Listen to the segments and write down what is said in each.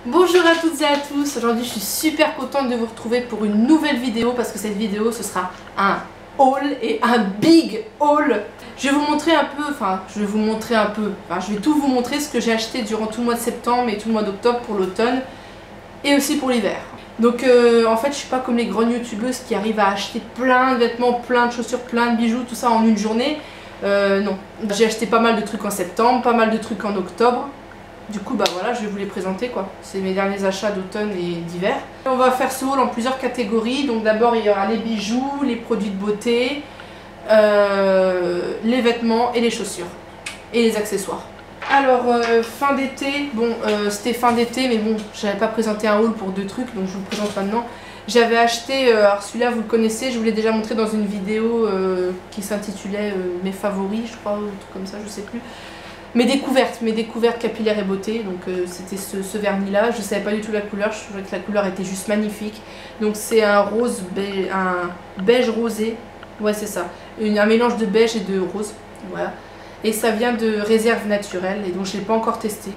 Bonjour à toutes et à tous, aujourd'hui je suis super contente de vous retrouver pour une nouvelle vidéo parce que cette vidéo ce sera un haul et un big haul. Je vais vous montrer un peu, je vais tout vous montrer ce que j'ai acheté durant tout le mois de septembre et tout le mois d'octobre pour l'automne et aussi pour l'hiver. Donc en fait je suis pas comme les grandes youtubeuses qui arrivent à acheter plein de vêtements, plein de chaussures, plein de bijoux, tout ça en une journée. Non, j'ai acheté pas mal de trucs en septembre, pas mal de trucs en octobre. Du coup bah voilà, je vais vous les présenter quoi. C'est mes derniers achats d'automne et d'hiver. On va faire ce haul en plusieurs catégories. Donc d'abord il y aura les bijoux, les produits de beauté, les vêtements et les chaussures. Et les accessoires. Alors fin d'été, bon c'était fin d'été mais bon j'avais pas présenté un haul pour deux trucs donc je vous le présente maintenant. J'avais acheté, alors celui-là vous le connaissez, je vous l'ai déjà montré dans une vidéo qui s'intitulait mes favoris je crois ou un truc comme ça, je sais plus. Mes découvertes capillaires et beauté, donc c'était ce vernis là, je savais pas du tout la couleur, je trouvais que la couleur était juste magnifique. Donc c'est un rose, un beige rosé, ouais c'est ça, un mélange de beige et de rose, voilà. Et ça vient de Réserve Naturelle et donc je l'ai pas encore testé.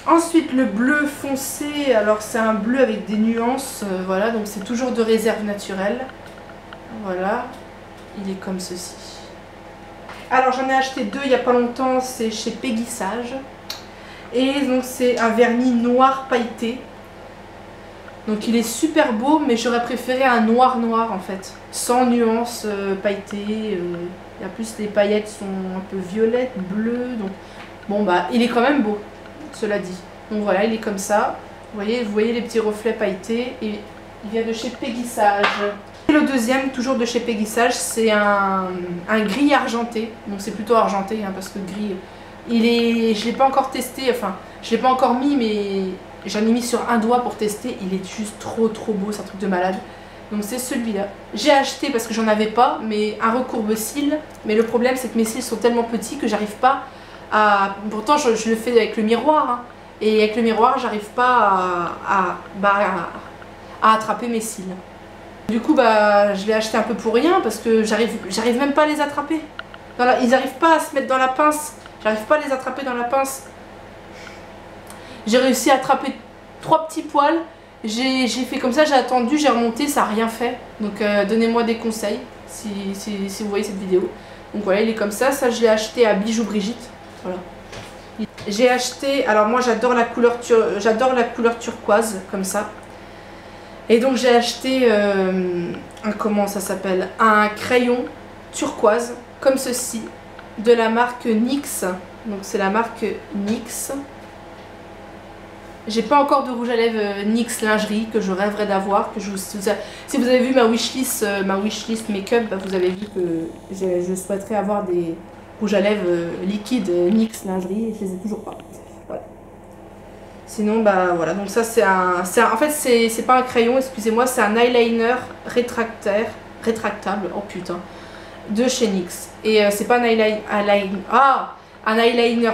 Ensuite le bleu foncé, alors c'est un bleu avec des nuances, voilà, donc c'est toujours de Réserve Naturelle, voilà, il est comme ceci. Alors j'en ai acheté deux il n'y a pas longtemps, c'est chez Peggy Sage. Et donc c'est un vernis noir pailleté. Donc il est super beau mais j'aurais préféré un noir noir en fait. Sans nuances pailletées. Et en plus les paillettes sont un peu violettes, bleues. Donc bon bah il est quand même beau, cela dit. Donc voilà, il est comme ça. Vous voyez les petits reflets pailletés. Et il vient de chez Peggy Sage. Et le deuxième, toujours de chez Peggy Sage, c'est un gris argenté. Donc c'est plutôt argenté hein, parce que gris, je l'ai pas encore testé, enfin je l'ai pas encore mis mais j'en ai mis sur un doigt pour tester. Il est juste trop beau, c'est un truc de malade. Donc c'est celui-là. J'ai acheté parce que j'en avais pas, mais un recourbe-cils. Mais le problème c'est que mes cils sont tellement petits que j'arrive pas à... Pourtant je le fais avec le miroir. Hein, et avec le miroir j'arrive pas à attraper mes cils. Du coup bah je l'ai acheté un peu pour rien parce que j'arrive même pas à les attraper. Ils n'arrivent pas à se mettre dans la pince. J'arrive pas à les attraper dans la pince. J'ai réussi à attraper 3 petits poils. J'ai fait comme ça, j'ai attendu, j'ai remonté, ça n'a rien fait. Donc donnez-moi des conseils si vous voyez cette vidéo. Donc voilà, il est comme ça. Ça je l'ai acheté à Bijoux Brigitte. Voilà. J'ai acheté, alors moi j'adore la couleur turquoise comme ça. Et donc j'ai acheté comment ça s'appelle, un crayon turquoise comme ceci de la marque NYX. Donc c'est la marque NYX. J'ai pas encore de rouge à lèvres NYX lingerie que je rêverais d'avoir. Si vous avez vu ma wishlist make-up, bah vous avez vu que je souhaiterais avoir des rouges à lèvres liquides NYX lingerie et je les ai toujours pas. Voilà. Sinon bah voilà, donc ça c'est en fait c'est pas un crayon, excusez-moi, c'est un eyeliner rétractable, oh putain, de chez NYX. Et c'est pas un eyeliner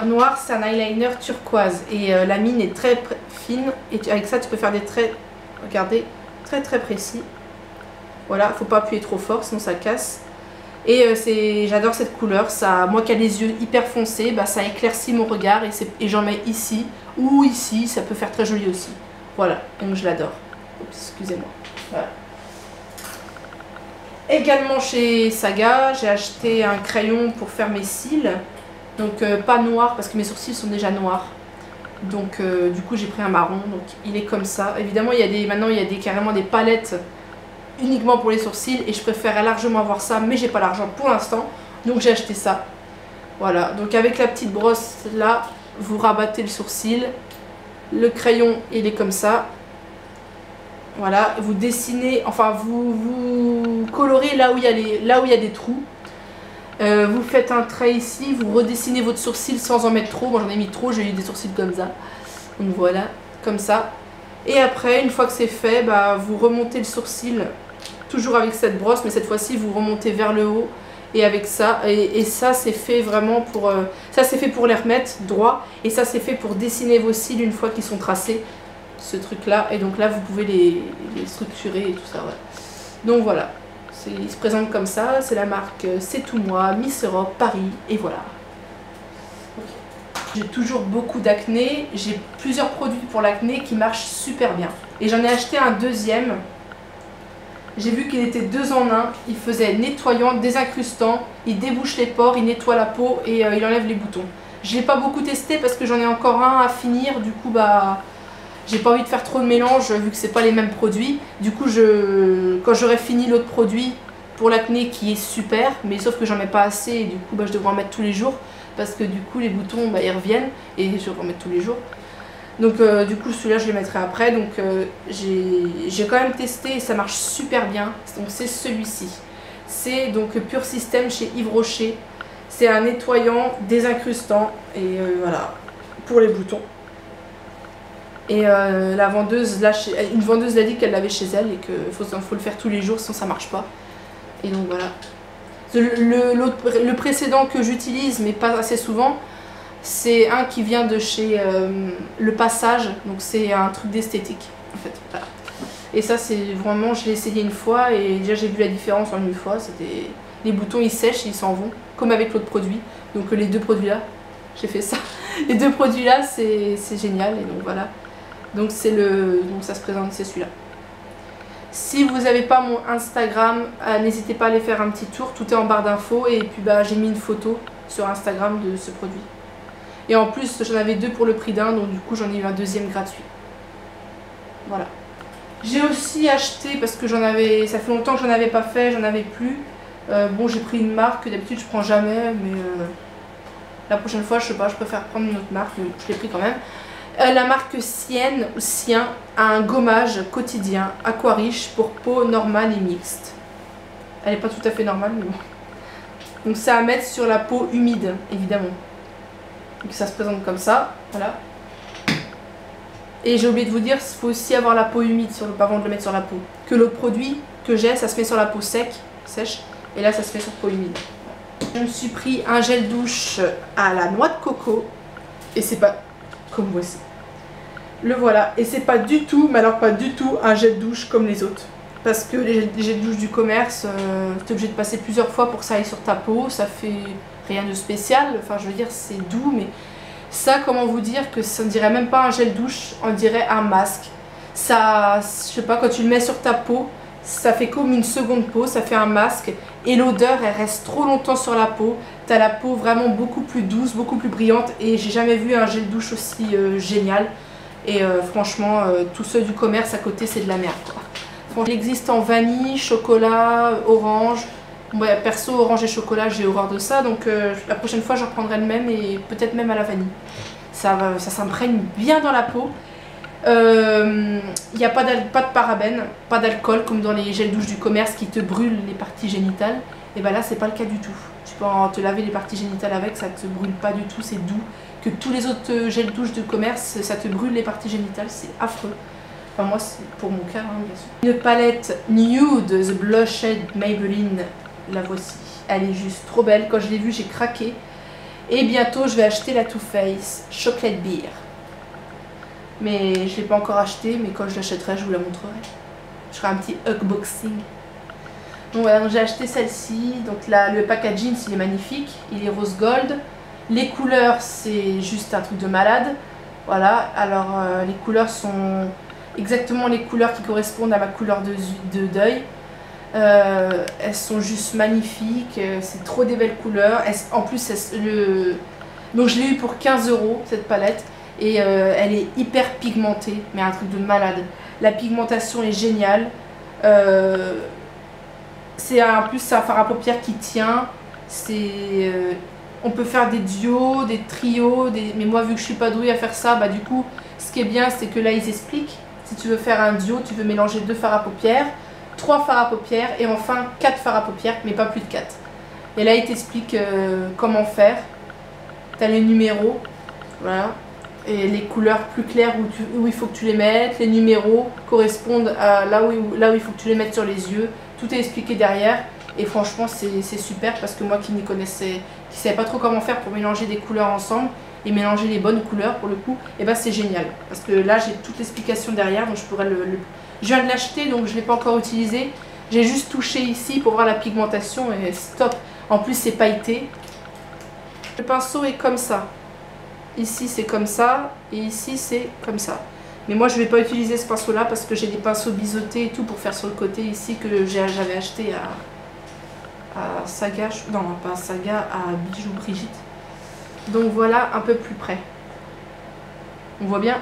noir, c'est un eyeliner turquoise. Et la mine est très fine et avec ça tu peux faire des traits, regardez, très précis. Voilà, faut pas appuyer trop fort sinon ça casse. Et j'adore cette couleur, moi qui ai les yeux hyper foncés, bah, ça éclaircit mon regard et j'en mets ici ou ici, ça peut faire très joli aussi. Voilà, donc je l'adore. Excusez-moi. Voilà. Également chez Saga, j'ai acheté un crayon pour faire mes cils. Donc pas noir parce que mes sourcils sont déjà noirs. Donc du coup j'ai pris un marron, donc il est comme ça. Évidemment maintenant il y a carrément des palettes uniquement pour les sourcils et je préférerais largement avoir ça mais j'ai pas l'argent pour l'instant donc j'ai acheté ça. Voilà, donc avec la petite brosse là vous rabattez le sourcil, le crayon il est comme ça, voilà, vous dessinez, enfin vous colorez là où il y a des trous, vous faites un trait ici, vous redessinez votre sourcil sans en mettre trop. Moi j'en ai mis trop, j'ai eu des sourcils comme ça, donc voilà, comme ça. Et après une fois que c'est fait, bah, vous remontez le sourcil toujours avec cette brosse, mais cette fois-ci vous remontez vers le haut et avec ça, et ça c'est fait vraiment pour ça c'est fait pour les remettre droit, et ça c'est fait pour dessiner vos cils une fois qu'ils sont tracés, ce truc là, et donc là vous pouvez les structurer et tout ça, ouais. Donc voilà, il se présente comme ça, c'est la marque C'est tout moi, Miss Europe Paris, et voilà. Okay. J'ai toujours beaucoup d'acné, j'ai plusieurs produits pour l'acné qui marchent super bien. Et j'en ai acheté un deuxième. J'ai vu qu'il était 2 en 1, il faisait nettoyant, désincrustant, il débouche les pores, il nettoie la peau et il enlève les boutons. Je l'ai pas beaucoup testé parce que j'en ai encore un à finir, du coup bah j'ai pas envie de faire trop de mélange vu que c'est pas les mêmes produits. Du coup quand j'aurai fini l'autre produit pour l'acné qui est super, mais sauf que j'en mets pas assez et du coup bah, je devrais en mettre tous les jours parce que du coup les boutons bah, ils reviennent et je devrais en mettre tous les jours. Donc du coup celui-là je les mettrai après, donc j'ai quand même testé et ça marche super bien. Donc c'est celui-ci, c'est donc Pure System chez Yves Rocher. C'est un nettoyant désincrustant et voilà, pour les boutons. Et la vendeuse, une vendeuse l'a dit qu'elle l'avait chez elle et qu'il faut le faire tous les jours sinon ça marche pas. Et donc voilà. Le précédent que j'utilise mais pas assez souvent, c'est un qui vient de chez Le Passage, donc c'est un truc d'esthétique en fait. Voilà. Et ça c'est vraiment, je l'ai essayé une fois et déjà j'ai vu la différence en une fois. C'était les boutons ils sèchent, ils s'en vont, comme avec l'autre produit. Donc les deux produits là, j'ai fait ça. Les deux produits là c'est génial et donc voilà. Donc donc ça se présente, c'est celui-là. Si vous n'avez pas mon Instagram, n'hésitez pas à aller faire un petit tour, tout est en barre d'infos et puis bah j'ai mis une photo sur Instagram de ce produit. Et en plus j'en avais 2 pour le prix d'un, donc du coup j'en ai eu un deuxième gratuit. Voilà. J'ai aussi acheté, parce que ça fait longtemps que j'en avais pas fait, j'en avais plus. Bon j'ai pris une marque que d'habitude je prends jamais, mais la prochaine fois je sais pas, je préfère prendre une autre marque, mais je l'ai pris quand même. La marque Sienne ou Sien a un gommage quotidien Aquariche pour peau normale et mixte. Elle n'est pas tout à fait normale, mais bon. Donc c'est à mettre sur la peau humide, évidemment. Donc ça se présente comme ça, voilà. Et j'ai oublié de vous dire, il faut aussi avoir la peau humide avant de le mettre sur la peau. Que l'autre produit que j'ai, ça se met sur la peau sèche, et là ça se met sur peau humide. Je me suis pris un gel douche à la noix de coco, et c'est pas comme voici. Le voilà, et c'est pas du tout, mais alors pas du tout un gel douche comme les autres. Parce que les gels douche du commerce, tu es obligé de passer plusieurs fois pour que ça aille sur ta peau, ça fait rien de spécial, enfin je veux dire c'est doux, mais ça comment vous dire que ça ne dirait même pas un gel douche, on dirait un masque. Ça, je sais pas, quand tu le mets sur ta peau, ça fait comme une seconde peau, ça fait un masque et l'odeur elle reste trop longtemps sur la peau. Tu as la peau vraiment beaucoup plus douce, beaucoup plus brillante et j'ai jamais vu un gel douche aussi génial. Et franchement, tous ceux du commerce à côté c'est de la merde quoi. Il existe en vanille, chocolat, orange. Ouais, perso orange et chocolat j'ai horreur de ça, donc la prochaine fois je reprendrai le même et peut-être même à la vanille. Ça s'imprègne bien dans la peau. Il n'y a pas de parabènes, pas d'alcool comme dans les gels douche du commerce qui te brûlent les parties génitales. Et ben là c'est pas le cas du tout. Tu peux te laver les parties génitales avec, ça te brûle pas du tout, c'est doux. Que tous les autres gels douche du commerce, ça te brûle les parties génitales, c'est affreux. Enfin moi c'est pour mon cas hein, bien sûr. Une palette Nude The Blushed Maybelline, la voici. Elle est juste trop belle, quand je l'ai vue j'ai craqué. Et bientôt je vais acheter la Too Faced Chocolate Beer. Mais je ne l'ai pas encore acheté, mais quand je l'achèterai je vous la montrerai. Je ferai un petit unboxing. Donc voilà, j'ai acheté celle-ci. Donc là le packaging il est magnifique, il est rose gold. Les couleurs c'est juste un truc de malade. Voilà, alors les couleurs sont exactement les couleurs qui correspondent à ma couleur de deuil. Elles sont juste magnifiques, c'est trop des belles couleurs. En plus, donc je l'ai eu pour 15 € cette palette et elle est hyper pigmentée, mais un truc de malade. La pigmentation est géniale. En plus, c'est un fard à paupières qui tient. On peut faire des duos, des trios, mais moi vu que je suis pas douée à faire ça, bah du coup, ce qui est bien, c'est que là ils expliquent. Si tu veux faire un duo, tu veux mélanger 2 fards à paupières, 3 fards à paupières et enfin 4 fards à paupières, mais pas plus de 4. Et là, il t'explique comment faire. Tu as les numéros, voilà, et les couleurs plus claires où il faut que tu les mettes. Les numéros correspondent à là où il faut que tu les mettes sur les yeux. Tout est expliqué derrière. Et franchement, c'est super parce que moi qui ne savais pas trop comment faire pour mélanger des couleurs ensemble et mélanger les bonnes couleurs pour le coup, et bah c'est génial. Parce que là, j'ai toute l'explication derrière, donc je pourrais Je viens de l'acheter, donc je ne l'ai pas encore utilisé. J'ai juste touché ici pour voir la pigmentation et stop. En plus, c'est pailleté. Le pinceau est comme ça. ici c'est comme ça, et ici c'est comme ça. Mais moi je vais pas utiliser ce pinceau là parce que j'ai des pinceaux biseautés et tout pour faire sur le côté ici que j'avais acheté à Saga, non pas à Saga, à Bijoux Brigitte. Donc voilà un peu plus près. On voit bien.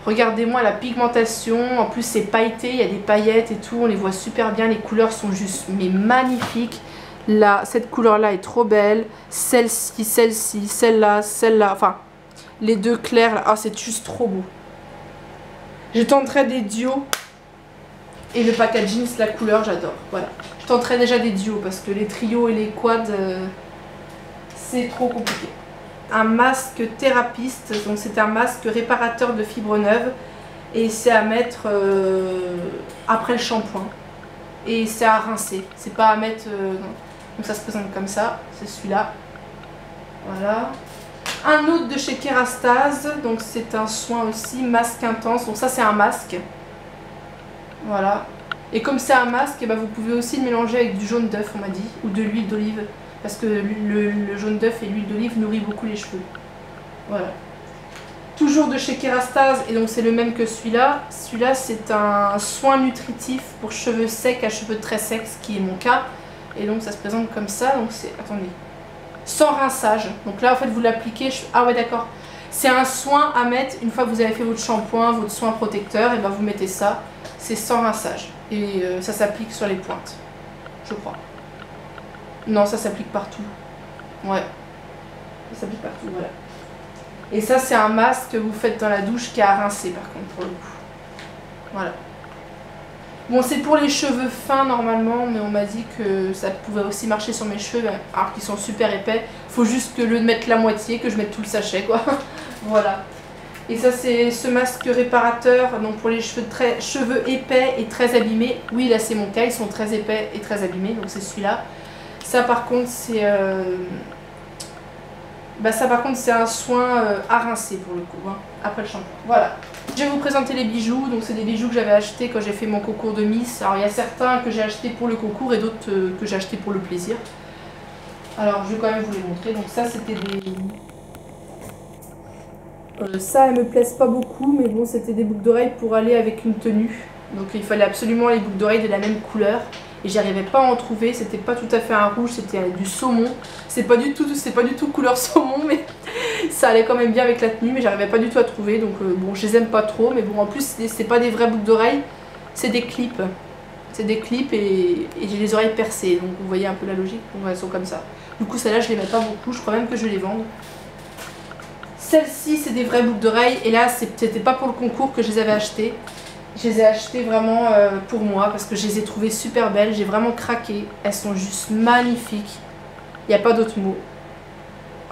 Regardez-moi la pigmentation, en plus c'est pailleté, il y a des paillettes et tout, on les voit super bien, les couleurs sont juste mais magnifiques. Là, cette couleur là est trop belle, celle-ci, celle-là, enfin les deux clairs là, ah c'est juste trop beau. Je tenterai des duos et le packaging, la couleur j'adore, voilà. Je tenterai déjà des duos parce que les trios et les quads c'est trop compliqué. Un masque thérapiste, donc c'est un masque réparateur de fibres neuves et c'est à mettre après le shampoing et c'est à rincer, c'est pas à mettre donc ça se présente comme ça, c'est celui-là, voilà. Un autre de chez Kerastase, donc c'est un soin aussi, masque intense, donc ça c'est un masque, voilà. Et comme c'est un masque, et ben vous pouvez aussi le mélanger avec du jaune d'œuf on m'a dit, ou de l'huile d'olive. Parce que le jaune d'œuf et l'huile d'olive nourrit beaucoup les cheveux. Voilà. Toujours de chez Kerastase, et donc c'est le même que celui-là. Celui-là c'est un soin nutritif pour cheveux secs à cheveux très secs, ce qui est mon cas. Et donc ça se présente comme ça. Donc c'est, attendez, sans rinçage. Donc là en fait vous l'appliquez. Ah ouais d'accord. C'est un soin à mettre une fois que vous avez fait votre shampoing, votre soin protecteur. Et ben vous mettez ça. C'est sans rinçage. Et ça s'applique sur les pointes. Je crois. Non, ça s'applique partout. Ouais. Ça s'applique partout, voilà. Et ça, c'est un masque que vous faites dans la douche qui a à rincer, par contre, pour le coup. Voilà. Bon, c'est pour les cheveux fins, normalement, mais on m'a dit que ça pouvait aussi marcher sur mes cheveux, alors qu'ils sont super épais. Faut juste que le mettre la moitié, que je mette tout le sachet, quoi. Voilà. Et ça, c'est ce masque réparateur, donc pour les cheveux épais et très abîmés. Oui, là, c'est mon cas, ils sont très épais et très abîmés, donc c'est celui-là. Ça par contre c'est un soin à rincer pour le coup, hein, après le shampoing. Voilà. Je vais vous présenter les bijoux. Donc c'est des bijoux que j'avais achetés quand j'ai fait mon concours de Miss. Alors il y a certains que j'ai achetés pour le concours et d'autres que j'ai achetés pour le plaisir. Alors je vais quand même vous les montrer. Donc ça c'était des... ça elles me plaisent pas beaucoup, mais bon c'était des boucles d'oreilles pour aller avec une tenue. Donc il fallait absolument les boucles d'oreilles de la même couleur. Et j'arrivais pas à en trouver, c'était pas tout à fait un rouge, c'était du saumon. C'est pas du tout couleur saumon, mais ça allait quand même bien avec la tenue, mais j'arrivais pas du tout à trouver. Donc bon, je les aime pas trop, mais bon en plus c'est pas des vraies boucles d'oreilles, c'est des clips. C'est des clips et j'ai les oreilles percées, donc vous voyez un peu la logique, donc elles sont comme ça. Du coup celles-là je les mets pas beaucoup, je crois même que je vais les vendre. Celles-ci c'est des vraies boucles d'oreilles et là c'était pas pour le concours que je les avais achetées. Je les ai achetées vraiment pour moi parce que je les ai trouvées super belles. J'ai vraiment craqué. Elles sont juste magnifiques. Il n'y a pas d'autre mot.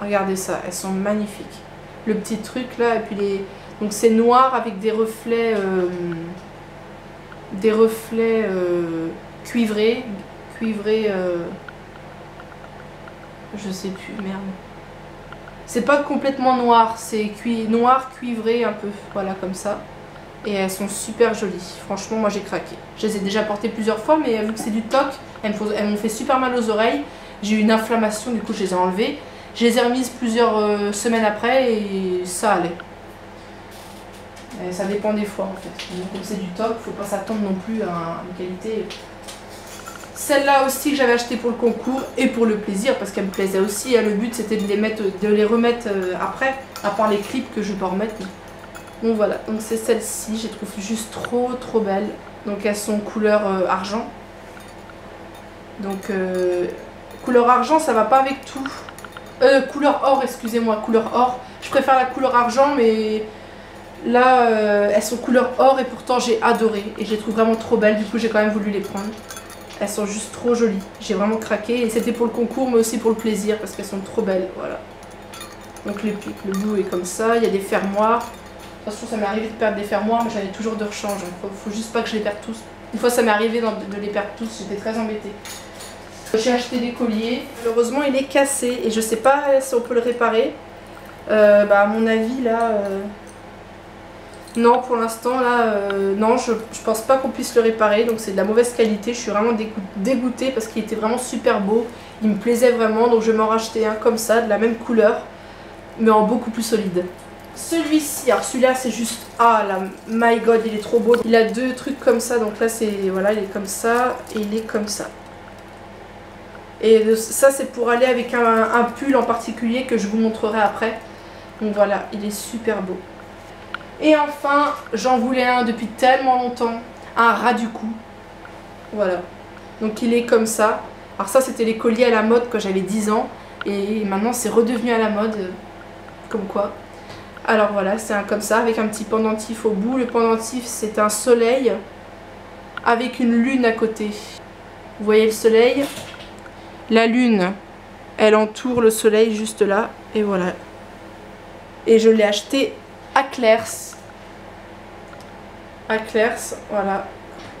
Regardez ça, elles sont magnifiques. Le petit truc là, et puis les... Donc c'est noir avec des reflets cuivrés. Je sais plus, merde. C'est pas complètement noir, c'est noir cuivré un peu. Voilà, comme ça. Et elles sont super jolies. Franchement, moi j'ai craqué. Je les ai déjà portées plusieurs fois, mais vu que c'est du toc, elles m'ont fait super mal aux oreilles. J'ai eu une inflammation, du coup je les ai enlevées. Je les ai remises plusieurs semaines après et ça allait. Et ça dépend des fois en fait. Donc, comme c'est du toc, faut pas s'attendre non plus à une qualité. Celle-là aussi que j'avais acheté pour le concours et pour le plaisir parce qu'elle me plaisait aussi. Le but c'était de les remettre après, à part les clips que je peux remettre. Donc voilà, donc c'est celle-ci, je les trouve juste trop belles. Donc elles sont couleur argent. Donc couleur argent ça va pas avec tout. Couleur or, excusez-moi, couleur or. Je préfère la couleur argent mais là elles sont couleur or et pourtant j'ai adoré. Et je les trouve vraiment trop belles, du coup j'ai quand même voulu les prendre. Elles sont juste trop jolies, j'ai vraiment craqué. Et c'était pour le concours mais aussi pour le plaisir parce qu'elles sont trop belles, voilà. Donc le bout est comme ça, il y a des fermoirs. De toute façon, ça m'est arrivé de perdre des fermoirs, mais j'avais toujours de rechange. Faut juste pas que je les perde tous. Une fois, ça m'est arrivé de les perdre tous, j'étais très embêtée. J'ai acheté des colliers. Malheureusement, il est cassé et je sais pas si on peut le réparer. À mon avis, là... Non, pour l'instant, là, non, je pense pas qu'on puisse le réparer. Donc, c'est de la mauvaise qualité. Je suis vraiment dégoûtée parce qu'il était vraiment super beau. Il me plaisait vraiment, donc je vais m'en racheter un comme ça, de la même couleur. mais en beaucoup plus solide. Celui-ci, alors celui-là c'est juste, ah là, my god, il est trop beau. Il a deux trucs comme ça, donc là c'est, voilà, il est comme ça et il est comme ça. Et ça c'est pour aller avec un pull en particulier que je vous montrerai après. Donc voilà, il est super beau. Et enfin, j'en voulais un depuis tellement longtemps, un ras du cou. Voilà, donc il est comme ça. Alors ça c'était les colliers à la mode quand j'avais 10 ans. Et maintenant c'est redevenu à la mode, comme quoi. Alors voilà, c'est un comme ça, avec un petit pendentif au bout. Le pendentif, c'est un soleil avec une lune à côté. Vous voyez le soleil? La lune, elle entoure le soleil juste là. Et voilà. Et je l'ai acheté à Claire's. À Claire's, voilà.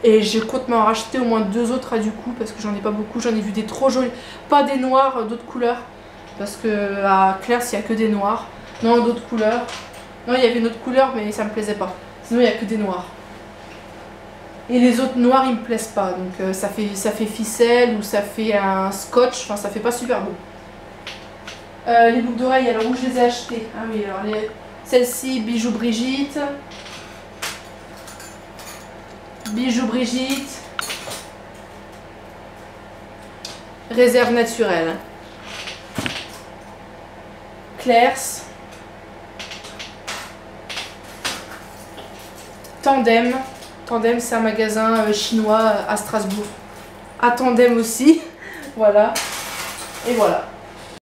Et je compte m'en racheter au moins 2 autres à du coup, parce que j'en ai pas beaucoup. J'en ai vu des trop jolis. Pas des noirs, d'autres couleurs. Parce que à Claire's, il n'y a que des noirs. Non, d'autres couleurs. Non, il y avait une autre couleur, mais ça me plaisait pas. Sinon, il n'y a que des noirs. Et les autres noirs, ils me plaisent pas. Donc, ça fait ficelle ou ça fait un scotch. Enfin, ça fait pas super beau. Les boucles d'oreilles, alors où je les ai achetées? Ah oui, alors celle-ci, Bijoux Brigitte. Bijoux Brigitte. Réserve naturelle. Claire's. Tandem. Tandem, c'est un magasin chinois à Strasbourg. À Tandem aussi. Voilà. Et voilà.